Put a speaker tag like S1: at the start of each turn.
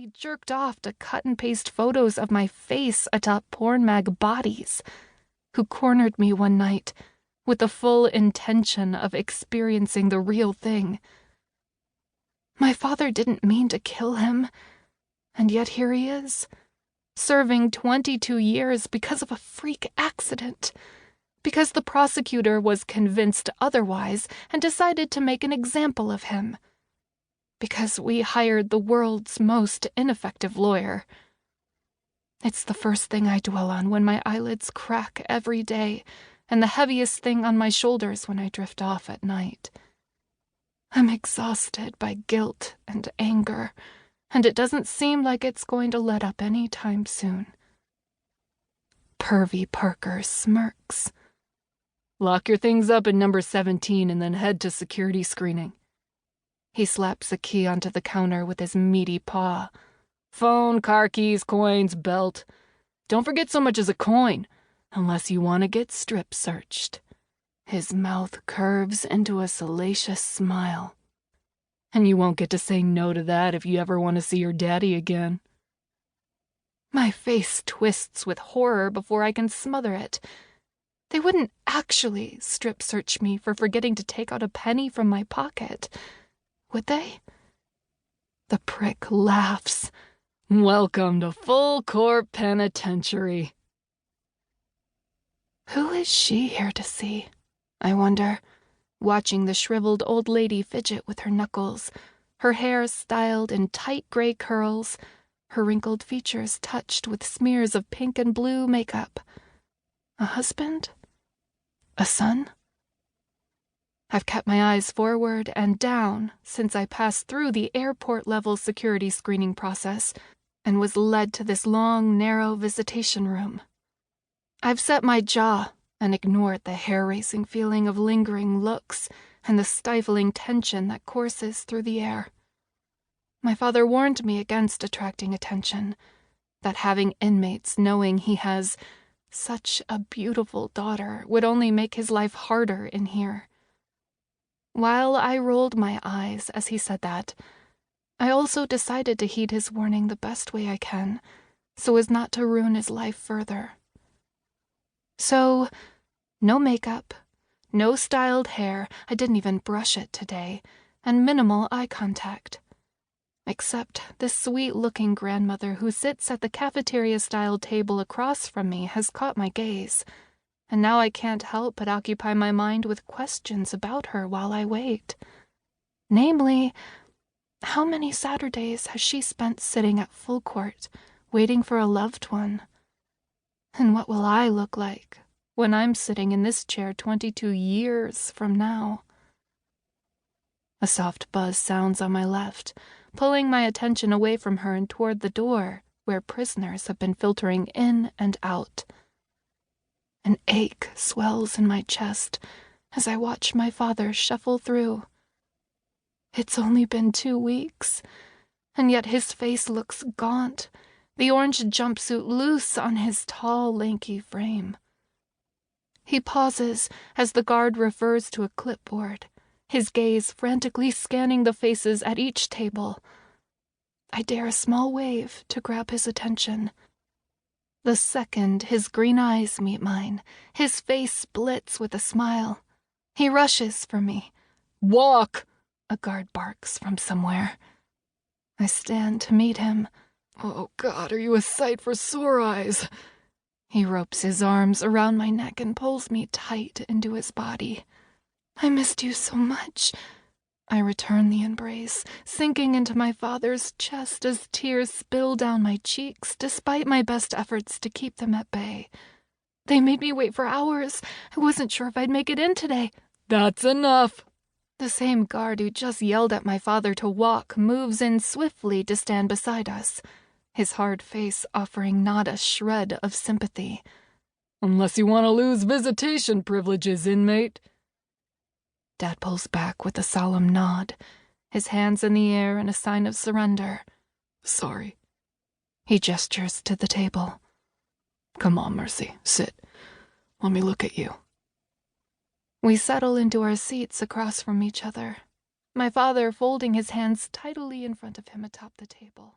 S1: constantly jerked off to cut-and-paste photos of my face atop porn mag bodies, who cornered me one night with the full intention of experiencing the real thing. My father didn't mean to kill him, and yet here he is, serving 22 years because of a freak accident, because the prosecutor was convinced otherwise and decided to make an example of him, because we hired the world's most ineffective lawyer. It's the first thing I dwell on when my eyelids crack every day, and the heaviest thing on my shoulders when I drift off at night. I'm exhausted by guilt and anger, and it doesn't seem like it's going to let up any time soon. Pervy Parker smirks.
S2: Lock your things up in number 17 and then head to security screening.
S1: He slaps a key onto the counter with his meaty paw.
S2: Phone, car keys, coins, belt. Don't forget so much as a coin, unless you want to get strip searched.
S1: His mouth curves into a salacious smile.
S2: And you won't get to say no to that if you ever want to see your daddy again.
S1: My face twists with horror before I can smother it. They wouldn't actually strip search me for forgetting to take out a penny from my pocket, would they? The prick laughs.
S2: Welcome to full court penitentiary.
S1: Who is she here to see, I wonder, watching the shriveled old lady fidget with her knuckles, her hair styled in tight gray curls, her wrinkled features touched with smears of pink and blue makeup. A husband? A son? I've kept my eyes forward and down since I passed through the airport-level security screening process and was led to this long, narrow visitation room. I've set my jaw and ignored the hair-raising feeling of lingering looks and the stifling tension that courses through the air. My father warned me against attracting attention, that having inmates knowing he has such a beautiful daughter would only make his life harder in here. While I rolled my eyes as he said that, I also decided to heed his warning the best way I can, so as not to ruin his life further. So, no makeup, no styled hair, I didn't even brush it today, and minimal eye contact. Except this sweet-looking grandmother who sits at the cafeteria-style table across from me has caught my gaze, and now I can't help but occupy my mind with questions about her while I wait. Namely, how many Saturdays has she spent sitting at full court, waiting for a loved one? And what will I look like when I'm sitting in this chair 22 years from now? A soft buzz sounds on my left, pulling my attention away from her and toward the door, where prisoners have been filtering in and out. An ache swells in my chest as I watch my father shuffle through. It's only been 2 weeks, and yet his face looks gaunt, the orange jumpsuit loose on his tall, lanky frame. He pauses as the guard refers to a clipboard, his gaze frantically scanning the faces at each table. I dare a small wave to grab his attention. The second his green eyes meet mine, his face splits with a smile. He rushes for me.
S2: Walk!
S1: A guard barks from somewhere. I stand to meet him.
S2: Oh, God, are you a sight for sore eyes?
S1: He ropes his arms around my neck and pulls me tight into his body. I missed you so much. I return the embrace, sinking into my father's chest as tears spill down my cheeks, despite my best efforts to keep them at bay. They made me wait for hours. I wasn't sure if I'd make it in today.
S2: That's enough.
S1: The same guard who just yelled at my father to walk moves in swiftly to stand beside us, his hard face offering not a shred of sympathy.
S2: Unless you want to lose visitation privileges, inmate.
S1: Dad pulls back with a solemn nod, his hands in the air in a sign of surrender.
S2: Sorry.
S1: He gestures to the table.
S2: Come on, Mercy, sit. Let me look at you.
S1: We settle into our seats across from each other, my father folding his hands tidily in front of him atop the table.